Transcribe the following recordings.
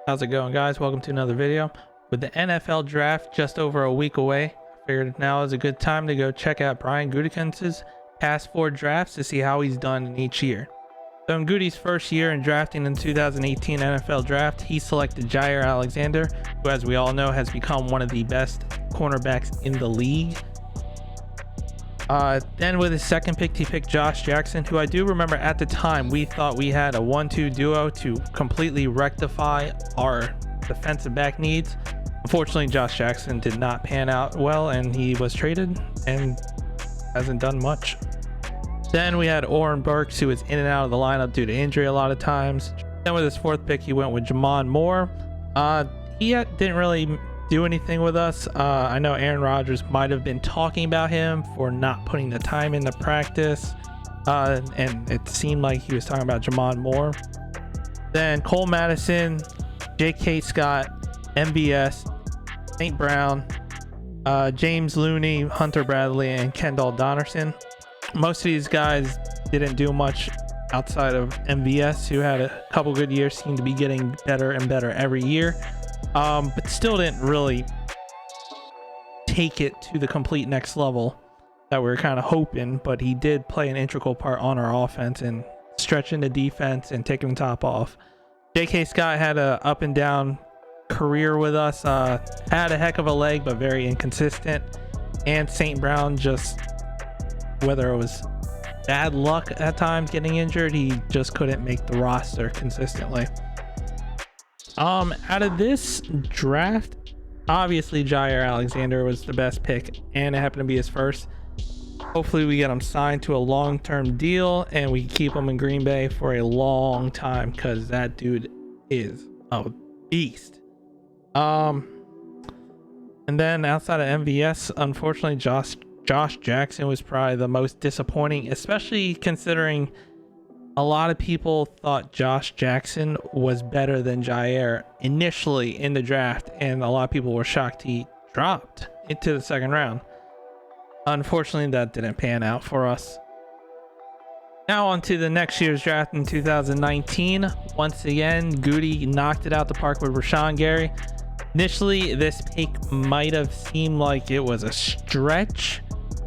How's it going, guys? Welcome to another video. With the NFL draft just over a week away, I figured now is a good time to go check out Brian Gutekunst's past 4 drafts to see how he's done in each year. So in Gute's first year in drafting in the 2018 NFL draft, he selected Jair Alexander, who, as we all know, has become one of the best cornerbacks in the league. Then with his second pick, he picked Josh Jackson, who I do remember at the time we thought we had a 1-2 duo to completely rectify our defensive back needs. Unfortunately, Josh Jackson did not pan out well and he was traded and hasn't done much. Then we had Oren Burks, who was in and out of the lineup due to injury a lot of times. Then with his fourth pick, he went with Jamon Moore. Didn't really do anything with us. I know Aaron Rodgers might have been talking about him for not putting the time into practice, and it seemed like he was talking about Jamon Moore. Then Cole Madison, J.K. Scott, MVS, St. Brown, James Looney, Hunter Bradley, and Kendall Donnerson. Most of these guys didn't do much outside of MVS, who had a couple good years, seemed to be getting better and better every year. But still didn't really take it to the complete next level that we were kind of hoping, but he did play an integral part on our offense and stretching the defense and taking the top off. J.K. Scott had a up and down career with us, had a heck of a leg, but very inconsistent. And St. Brown, just whether it was bad luck at times getting injured, he just couldn't make the roster consistently. Out of this draft, obviously Jair Alexander was the best pick, and it happened to be his first. Hopefully we get him signed to a long-term deal and we keep him in Green Bay for a long time, because that dude is a beast. And then outside of MVS, unfortunately Josh Jackson was probably the most disappointing, especially considering a lot of people thought Josh Jackson was better than Jair initially in the draft, and a lot of people were shocked he dropped into the second round. Unfortunately, that didn't pan out for us. Now on to the next year's draft in 2019. Once again, Gute knocked it out the park with Rashawn Gary. Initially, this pick might have seemed like it was a stretch.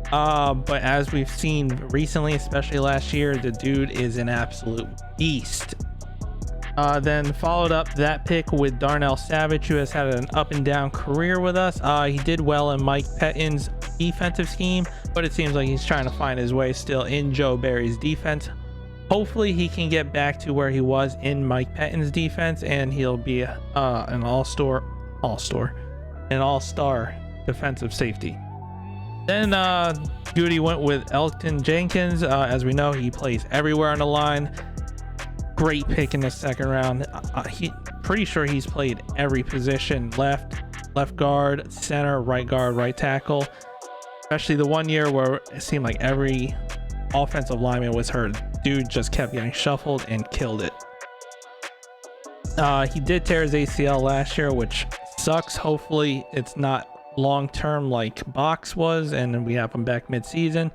But as we've seen recently, especially last year, the dude is an absolute beast. Then followed up that pick with Darnell Savage, who has had an up and down career with us. He did well in Mike Pettine's defensive scheme, but it seems like he's trying to find his way still in Joe Barry's defense. Hopefully he can get back to where he was in Mike Pettine's defense, and he'll be an all-star defensive safety. Then Gute went with Elton Jenkins. As we know, he plays everywhere on the line. Great pick in the second round. Pretty sure he's played every position: left guard, center, right tackle. Especially the one year where it seemed like every offensive lineman was hurt. Dude just kept getting shuffled and killed it. He did tear his ACL last year, which sucks. Hopefully it's not long-term like Box was and we have him back mid-season.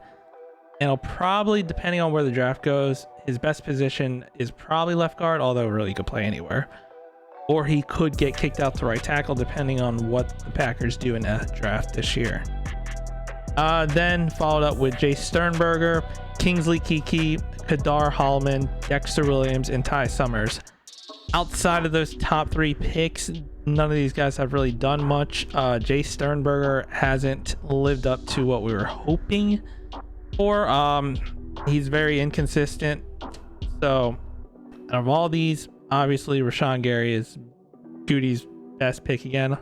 And he'll probably, depending on where the draft goes, his best position is probably left guard, although really he could play anywhere, or he could get kicked out to right tackle depending on what the Packers do in the draft this year. Then followed up with Jay Sternberger, Kingsley Keke, Kadar Hallman, Dexter Williams, and Ty Summers. Outside of those top 3 picks, none of these guys have really done much. Jay Sternberger hasn't lived up to what we were hoping for. He's very inconsistent. So out of all these, obviously Rashawn Gary is Gute's best pick again.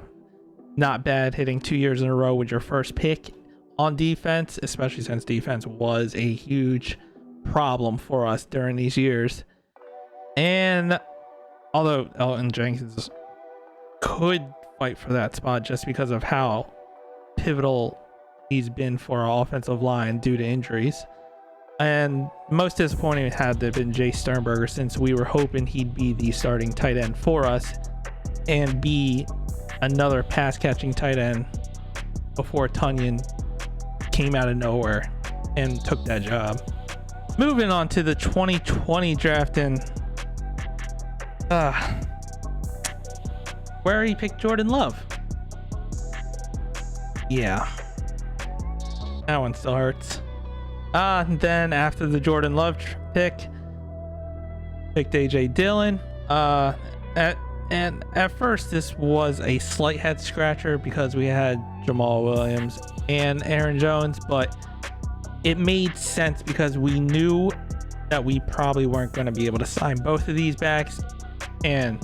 Not bad hitting 2 years in a row with your first pick on defense, especially since defense was a huge problem for us during these years. And although Elton Jenkins could fight for that spot just because of how pivotal he's been for our offensive line due to injuries. And most disappointing had to have been Jay Sternberger, since we were hoping he'd be the starting tight end for us and be another pass catching tight end before Tunyon came out of nowhere and took that job. Moving on to the 2020 draft, and where he picked Jordan Love. Yeah, that one still hurts. Then after the Jordan Love picked AJ Dillon. At first this was a slight head scratcher because we had Jamal Williams and Aaron Jones, but it made sense because we knew that we probably weren't going to be able to sign both of these backs, and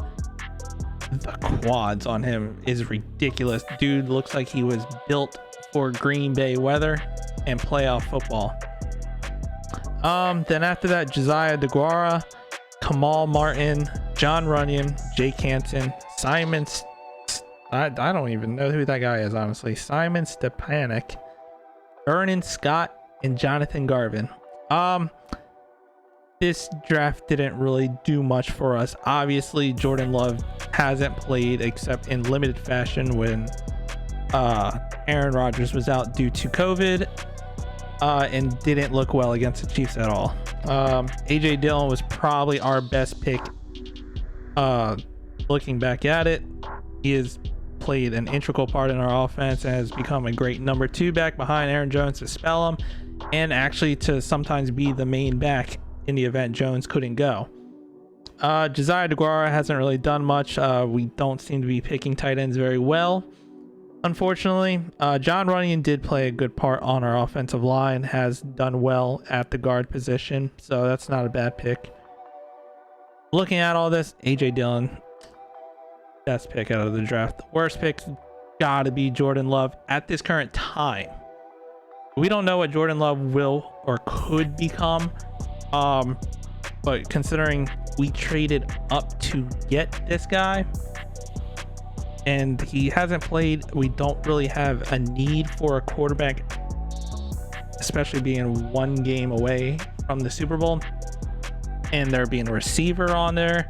the quads on him is ridiculous. Dude looks like he was built for Green Bay weather and playoff football. Then after that, Josiah DeGuara, Kamal Martin, John Runyon, Jake Hansen, I don't even know who that guy is, honestly. Simon Stepanek, Vernon Scott, and Jonathan Garvin. This draft didn't really do much for us. Obviously, Jordan Love hasn't played except in limited fashion when Aaron Rodgers was out due to COVID, and didn't look well against the Chiefs at all. AJ Dillon was probably our best pick. Looking back at it, he has played an integral part in our offense and has become a great number 2 back behind Aaron Jones to spell him, and actually to sometimes be the main back in the event Jones couldn't go. Josiah DeGuara hasn't really done much. We don't seem to be picking tight ends very well, unfortunately. John Runyon did play a good part on our offensive line, has done well at the guard position, so that's not a bad pick. Looking at all this, AJ Dillon, best pick out of the draft. The worst pick's gotta be Jordan Love at this current time. We don't know what Jordan Love will or could become, but considering we traded up to get this guy and he hasn't played, we don't really have a need for a quarterback, especially being one game away from the Super Bowl and there being a receiver on there.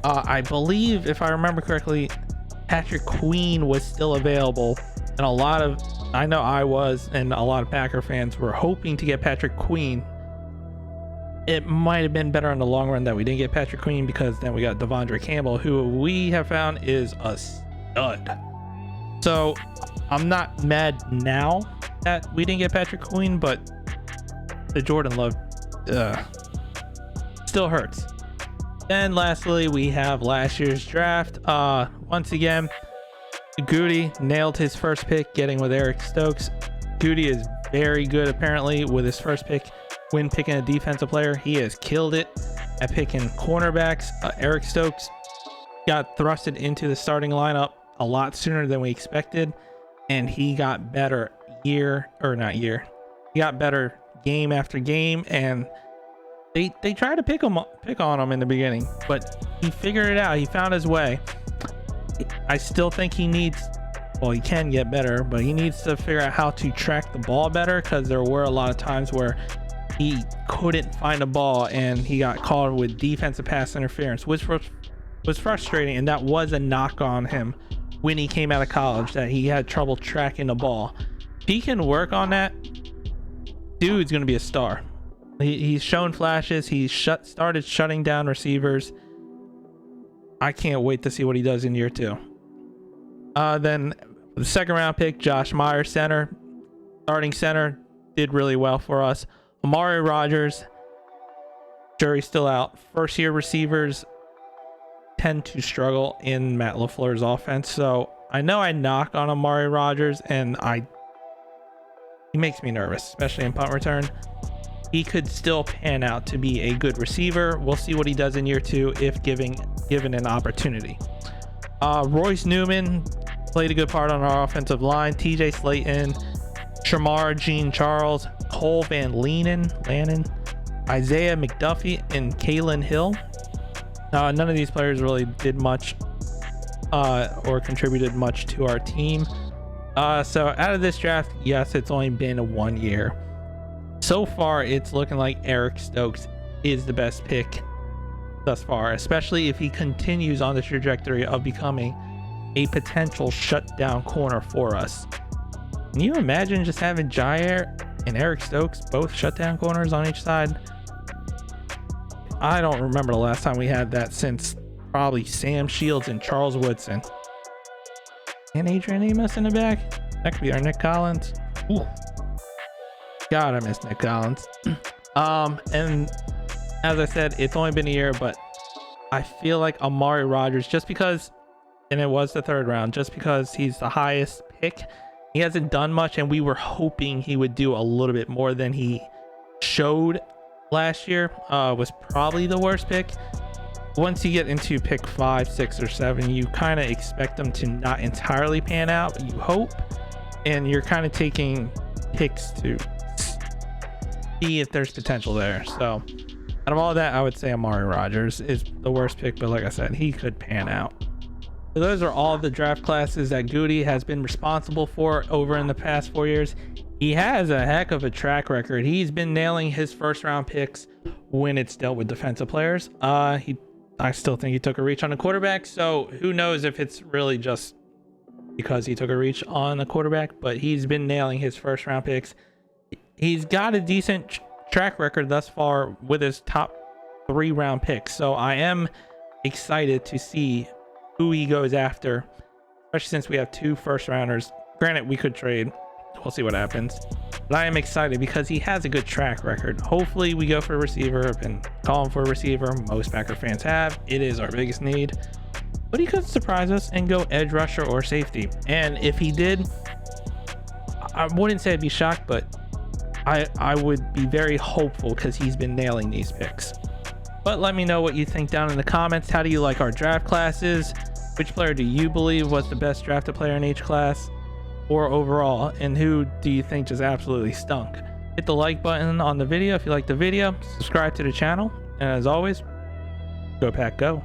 I believe, if I remember correctly, Patrick Queen was still available, and I know I was, and a lot of Packer fans were hoping to get Patrick Queen. It might have been better in the long run that we didn't get Patrick Queen, because then we got Devondre Campbell, who we have found is a stud. So I'm not mad now that we didn't get Patrick Queen, but the Jordan Love still hurts. Then lastly, we have last year's draft. Once again, Goody nailed his first pick, getting with Eric Stokes. Goody is very good apparently with his first pick when picking a defensive player. He has killed it at picking cornerbacks. Eric Stokes got thrusted into the starting lineup a lot sooner than we expected, and he got better he got better game after game, and they tried to pick on him in the beginning, but he figured it out. He found his way. I still think he can get better, but he needs to figure out how to track the ball better, because there were a lot of times where he couldn't find a ball and he got called with defensive pass interference, which was frustrating, and that was a knock on him when he came out of college, that he had trouble tracking the ball. If he can work on that, dude's gonna be a star. He's shown flashes. He's started shutting down receivers. I can't wait to see what he does in year 2. Then the second round pick, Josh Meyer, starting center, did really well for us. Amari Rogers, jury's still out. First year receivers tend to struggle in Matt LaFleur's offense, so I know I knock on Amari Rogers, and he makes me nervous, especially in punt return. He could still pan out to be a good receiver. We'll see what he does in year 2 if given an opportunity. Royce Newman played a good part on our offensive line. TJ Slayton, Shamar Jean Charles, Cole Van Lannon, Isaiah McDuffie, and Kalen Hill. None of these players really did much or contributed much to our team. So out of this draft, yes, it's only been 1 year. So far, it's looking like Eric Stokes is the best pick thus far, especially if he continues on the trajectory of becoming a potential shutdown corner for us. Can you imagine just having Jair and Eric Stokes both shutdown corners on each side? I don't remember the last time we had that since probably Sam Shields and Charles Woodson. And Adrian Amos in the back. That could be our Nick Collins. Ooh. God, I miss Nick Collins. And as I said, it's only been a year, but I feel like Amari Rogers, just because, and it was the 3rd round, just because he's the highest pick, he hasn't done much, and we were hoping he would do a little bit more than he showed last year. Was probably the worst pick. Once you get into pick 5, 6, or 7, you kind of expect them to not entirely pan out, you hope, and you're kind of taking picks to see if there's potential there. So out of all that, I would say Amari Rogers is the worst pick, but like I said, he could pan out. So those are all the draft classes that Goody has been responsible for over in the past 4 years. He has a heck of a track record. He's been nailing his 1st round picks when it's dealt with defensive players. I still think he took a reach on a quarterback, so who knows if it's really just because he took a reach on a quarterback, but he's been nailing his 1st round picks. He's got a decent track record thus far with his top 3 round picks, so I am excited to see who he goes after, especially since we have 2 first rounders. Granted, we could trade, we'll see what happens, but I am excited because he has a good track record. Hopefully we go for a receiver. I've been calling for a receiver, most Packer fans have. It is our biggest need, but he could surprise us and go edge rusher or safety, and if he did, I wouldn't say I'd be shocked, but I would be very hopeful because he's been nailing these picks. But let me know what you think down in the comments. How do you like our draft classes? Which player do you believe was the best drafted player in each class or overall? And who do you think just absolutely stunk? Hit the like button on the video if you like the video. Subscribe to the channel. And as always, go Pack Go.